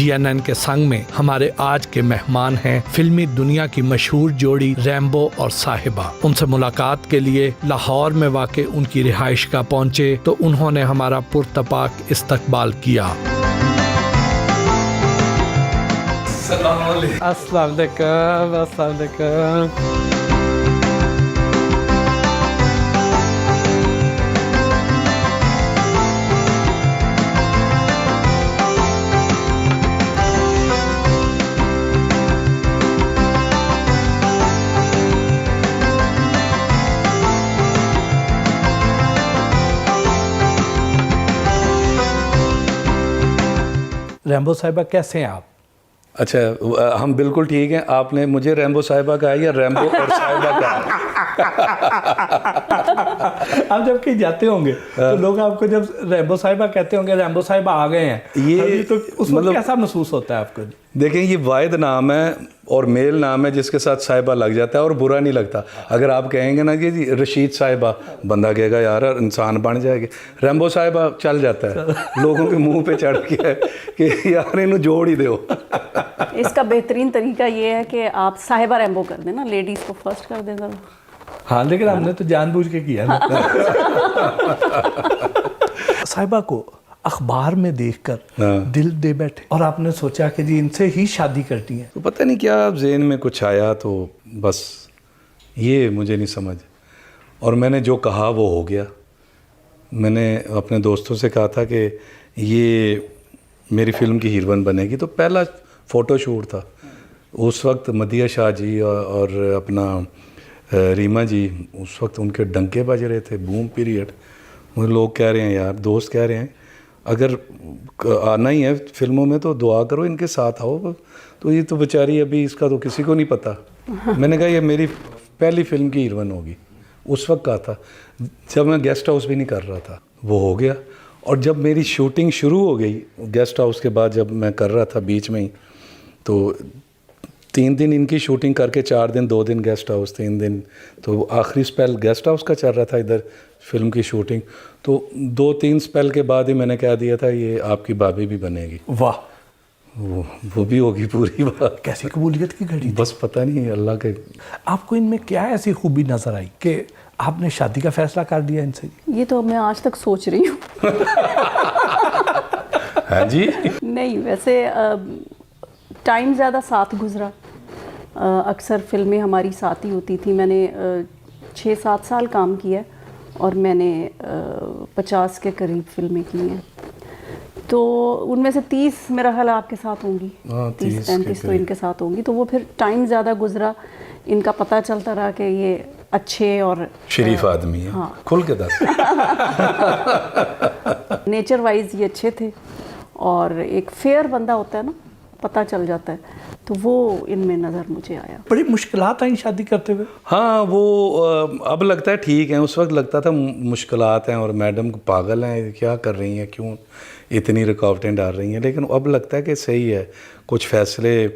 GNN के संग में हमारे आज के मेहमान हैं फिल्मी दुनिया की मशहूर जोड़ी रैम्बो और साहिबा। उनसे मुलाकात के लिए लाहौर में वाक़े उनकी रिहाइश का पहुंचे तो उन्होंने हमारा पुरतपाक इस्तकबाल किया। अस्सलाम वालेकुम। रैम्बो साहिबा कैसे हैं आप? अच्छा, हम बिल्कुल ठीक हैं। आपने मुझे रैम्बो साहिबा कहा या रैम्बो और साहिबा कहा? आप जब कहीं जाते होंगे तो लोग आपको जब रैम्बो साहिबा कहते होंगे, रैम्बो साहिबा आ गए हैं, ये तो उस वक्त कैसा महसूस होता है आपको? देखें, ये वाहिद नाम है और मेल नाम है जिसके साथ साहिबा लग जाता है और बुरा नहीं लगता। अगर आप कहेंगे ना कि जी रशीद साहिबा, बंदा कहेगा यार इंसान बन जाएगी। रैम्बो साहिबा चल जाता है, लोगों के मुंह पे चढ़ गया है कि यार इन्हें जोड़ ही दो। इसका बेहतरीन तरीका ये है कि आप साहिबा रैम्बो कर देना, लेडीज़ को फर्स्ट कर दें ज़रा। हाँ, लेकिन हमने तो जानबूझ के किया ना। साहिबा को अखबार में देखकर दिल दे बैठे और आपने सोचा कि जी इनसे ही शादी करती है। तो पता नहीं क्या ज़हन में कुछ आया, तो बस ये मुझे नहीं समझ, और मैंने जो कहा वो हो गया। मैंने अपने दोस्तों से कहा था कि ये मेरी फ़िल्म की हीरोइन बनेगी, तो पहला फ़ोटो शूट था। उस वक्त मदिया शाह जी और अपना रीमा जी, उस वक्त उनके डंके बज रहे थे, बूम पीरियड। मुझे लोग कह रहे हैं, यार दोस्त कह रहे हैं अगर आना ही है फिल्मों में तो दुआ करो इनके साथ आओ। तो ये तो बेचारी अभी इसका तो किसी को नहीं पता। मैंने कहा ये मेरी पहली फ़िल्म की हीरोइन होगी। उस वक्त कहा था जब मैं गेस्ट हाउस भी नहीं कर रहा था, वो हो गया। और जब मेरी शूटिंग शुरू हो गई गेस्ट हाउस के बाद, जब मैं कर रहा था बीच में ही, तो 3 दिन इनकी शूटिंग करके 4 दिन, 2 दिन गेस्ट हाउस, 3 दिन, तो आखिरी स्पेल गेस्ट हाउस का चल रहा था इधर फिल्म की शूटिंग। तो 2-3 स्पेल के बाद ही मैंने कह दिया था ये आपकी भाभी भी बनेगी। वाह, वो भी होगी पूरी बात। कैसी कबूलियत की घड़ी? बस पता नहीं अल्लाह के। आपको इनमें क्या ऐसी खूबी नजर आई कि आपने शादी का फैसला कर दिया इनसे? ये तो मैं आज तक सोच रही हूँ। हाँ जी। नहीं, वैसे टाइम ज़्यादा साथ गुजरा। अक्सर फिल्में हमारी साथ ही होती थी। मैंने 6-7 साल काम किया और मैंने 50 के करीब फिल्में की हैं। तो उनमें से 30 मेरा ख्याल आपके साथ होंगी, 30-35 तो इनके साथ होंगी। तो वो फिर टाइम ज़्यादा गुजरा, इनका पता चलता रहा कि ये अच्छे और शरीफ आदमी है। हाँ। खुल के दस। नेचर वाइज ये अच्छे थे और एक फेयर बंदा होता है ना, पता चल जाता है। तो वो इनमें नज़र मुझे आया। बड़ी मुश्किलात आई शादी करते हुए? हाँ, वो अब लगता है ठीक है, उस वक्त लगता था मुश्किलात हैं और मैडम को पागल हैं, क्या कर रही हैं, क्यों इतनी रुकावटें डाल रही हैं। लेकिन अब लगता है कि सही है। कुछ फ़ैसले,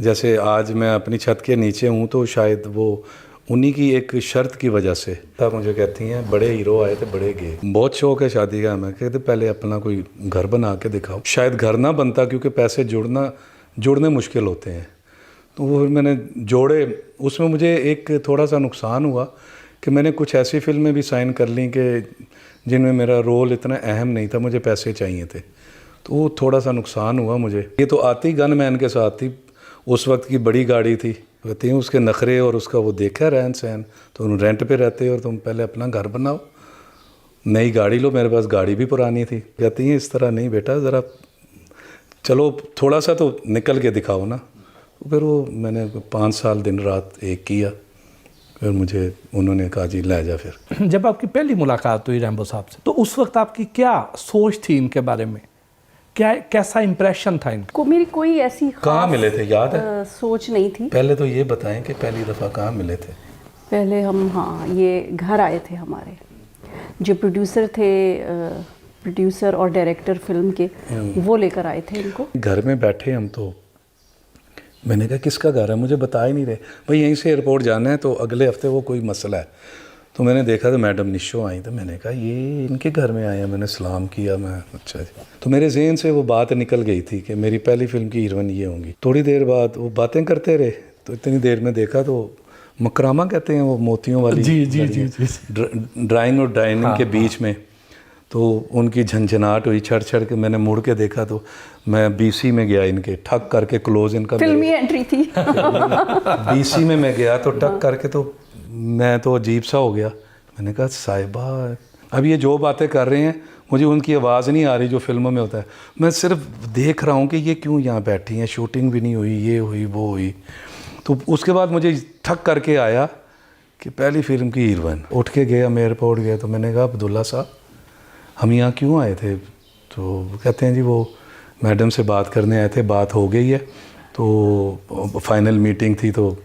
जैसे आज मैं अपनी छत के नीचे हूँ तो शायद वो उन्हीं की एक शर्त की वजह से। तब मुझे कहती हैं बड़े हीरो आए थे बड़े गए। बहुत शौक है शादी का। मैं कहते पहले अपना कोई घर बना के दिखाओ। शायद घर ना बनता क्योंकि पैसे जुड़ने मुश्किल होते हैं। तो वो मैंने जोड़े। उसमें मुझे एक थोड़ा सा नुकसान हुआ कि मैंने कुछ ऐसी फिल्में भी साइन कर ली कि जिनमें मेरा रोल इतना अहम नहीं था, मुझे पैसे चाहिए थे। तो वो थोड़ा सा नुकसान हुआ मुझे। ये तो आती गनमैन के साथ थी, उस वक्त की बड़ी गाड़ी थी। कहती हैं उसके नखरे और उसका वो देखा रहन सहन, तो उन रेंट पे रहते और तुम पहले अपना घर बनाओ, नई गाड़ी लो। मेरे पास गाड़ी भी पुरानी थी। कहती हैं इस तरह नहीं बेटा, ज़रा चलो थोड़ा सा तो निकल के दिखाओ ना। तो फिर वो मैंने 5 साल दिन रात एक किया। फिर मुझे उन्होंने कहा जी ले जा। फिर जब आपकी पहली मुलाकात हुई रैम्बो साहब से, तो उस वक्त आपकी क्या सोच थी इनके बारे में? कैसा इंप्रेशन था इनको? मेरी कोई ऐसी कहाँ मिले थे याद है? सोच नहीं थी। पहले तो ये बताएं कि पहली दफ़ा कहाँ मिले थे? पहले हम, हाँ, ये घर आए थे हमारे। जो प्रोड्यूसर थे, प्रोड्यूसर और डायरेक्टर फिल्म के, वो लेकर आए थे इनको। घर में बैठे हम, तो मैंने कहा किसका घर है, मुझे बता ही नहीं रहे। भाई यहीं से एयरपोर्ट जाना है, तो अगले हफ्ते वो कोई मसला है। तो मैंने देखा तो मैडम निशो आई, तो मैंने कहा ये इनके घर में आए हैं। मैंने सलाम किया, मैं अच्छा जी। तो मेरे जहन से वो बात निकल गई थी कि मेरी पहली फिल्म की हीरोइन ये होंगी। थोड़ी देर बाद वो बातें करते रहे, तो इतनी देर में देखा तो मकरामा कहते हैं वो मोतियों वाली, जी जी जी जी ड्राइंग और डाइनिंग के बीच में, तो उनकी झंझनाहट हुई छड़ छड़ के। मैंने मुड़ के देखा तो मैं बीसी में गया, इनके ठक करके क्लोज इनका फिल्मी एंट्री थी। बीसी में मैं गया तो टक करके, तो मैं तो अजीब सा हो गया। मैंने कहा साहिबा, अब ये जो बातें कर रहे हैं मुझे उनकी आवाज़ नहीं आ रही जो फिल्मों में होता है, मैं सिर्फ देख रहा हूँ कि ये क्यों यहाँ बैठी हैं, शूटिंग भी नहीं हुई, ये हुई वो हुई। तो उसके बाद मुझे ठक करके आया कि पहली फिल्म की हीरोइन। उठ के गया, मैं एयरपोर्ट गया, तो मैंने कहा अब्दुल्ला साहब हम यहाँ क्यों आए थे? तो कहते हैं जी वो मैडम से बात करने आए थे, बात हो गई है, तो फाइनल मीटिंग थी, तो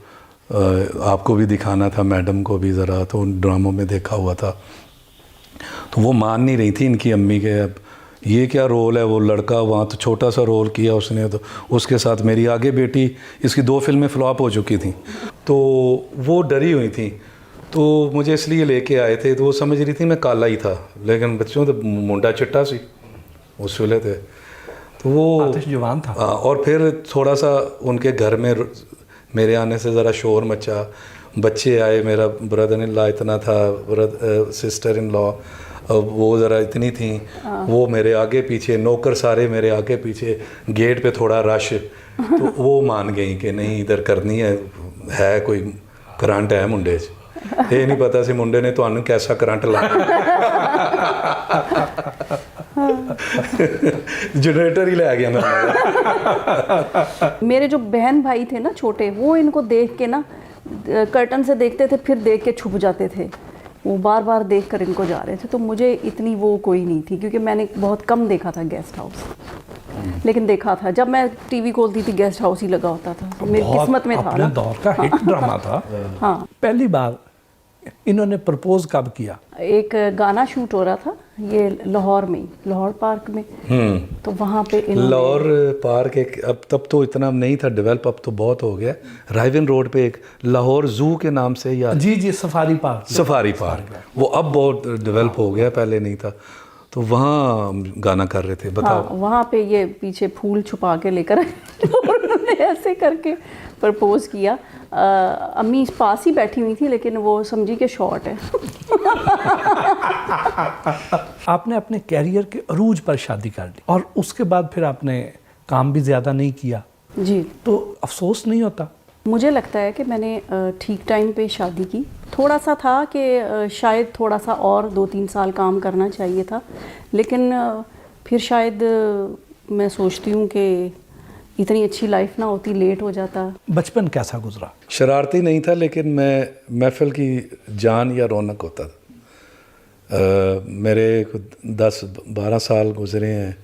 आपको भी दिखाना था, मैडम को भी ज़रा, तो उन ड्रामों में देखा हुआ था। तो वो मान नहीं रही थी इनकी अम्मी के, अब ये क्या रोल है, वो लड़का वहाँ तो छोटा सा रोल किया उसने, तो उसके साथ मेरी आगे बेटी, इसकी 2 फिल्में फ्लॉप हो चुकी थी, तो वो डरी हुई थी। तो मुझे इसलिए लेके आए थे, तो वो समझ रही थी मैं काला ही था, लेकिन बच्चों तो मुंडा चिट्टा सी उस वेले थे, तो वो आतिश जवान था। और फिर थोड़ा सा उनके घर में मेरे आने से ज़रा शोर मचा, बच्चे आए, मेरा ब्रदर इन लॉ इतना था, सिस्टर इन लॉ वो ज़रा इतनी थी, वो मेरे आगे पीछे, नौकर सारे मेरे आगे पीछे, गेट पे थोड़ा रश, तो वो मान गई कि नहीं इधर करनी है कोई करंट है मुंडे च। ये नहीं पता सी मुंडे ने तुहानू कैसा करंट लाया। जनरेटर ही ले गया मैं। मेरे जो बहन भाई थे ना छोटे, वो इनको देख के ना कर्टन से देखते थे, फिर देख के छुप जाते थे, वो बार बार देख कर इनको जा रहे थे। तो मुझे इतनी वो कोई नहीं थी, क्योंकि मैंने बहुत कम देखा था गेस्ट हाउस, लेकिन देखा था जब मैं टीवी खोलती थी गेस्ट हाउस ही लगा होता था, तो मेरी किस्मत में था अपने ना। दौर का हिट ड्रामा था। हाँ, पहली बार इन्होंने प्रपोज कब किया? एक गाना शूट हो रहा था ये लाहौर में, लाहौर पार्क में, तो वहाँ पे लाहौर पार्क एक, अब तब तो इतना नहीं था डेवलप, अब तो बहुत हो गया। राइवन रोड पे एक लाहौर जू के नाम से, या जी जी सफारी पार्क, सफारी पार्क, वो अब बहुत डेवलप हो गया, पहले नहीं था। तो वहाँ गाना कर रहे थे, बताओ। हाँ, वहाँ पे ये पीछे फूल छुपा के लेकर आए और उन्होंने ऐसे करके प्रपोज किया। अम्मी पास ही बैठी हुई थी, लेकिन वो समझी कि शॉर्ट है। आपने अपने कैरियर के अरूज पर शादी कर ली, और उसके बाद फिर आपने काम भी ज़्यादा नहीं किया, जी, तो अफसोस नहीं होता? मुझे लगता है कि मैंने ठीक टाइम पे शादी की। थोड़ा सा था कि शायद थोड़ा सा और 2-3 साल काम करना चाहिए था, लेकिन फिर शायद मैं सोचती हूँ कि इतनी अच्छी लाइफ ना होती, लेट हो जाता। बचपन कैसा गुजरा? शरारती नहीं था, लेकिन मैं महफिल की जान या रौनक होता था। मेरे 10-12 साल गुजरे हैं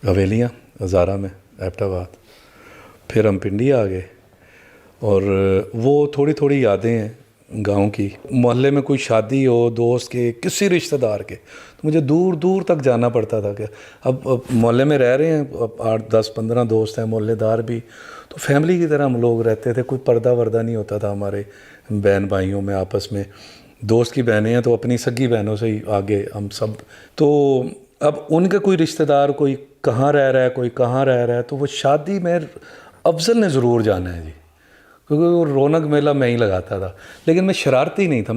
हवेलियाँ हज़ारा में, एबटाबाद, फिर हम पिंडी आ गए, और वो थोड़ी थोड़ी यादें हैं गांव की। मोहल्ले में कोई शादी हो, दोस्त के, किसी रिश्तेदार के, तो मुझे दूर दूर तक जाना पड़ता था। कि अब मोहल्ले में रह रहे हैं, अब 8-10-15 दोस्त हैं, मोहल्लेदार भी, तो फैमिली की तरह हम लोग रहते थे, कोई पर्दा वर्दा नहीं होता था हमारे बहन भाइयों में आपस में। दोस्त की बहनें हैं तो अपनी सगी बहनों से ही आगे हम सब। तो अब उनके कोई रिश्तेदार, कोई कहाँ रह रहा है, कोई कहाँ रह रहा है, तो वो शादी में अफजल ने ज़रूर जाना है जी, क्योंकि वो रौनक मेला मैं ही लगाता था। लेकिन मैं शरारती नहीं था।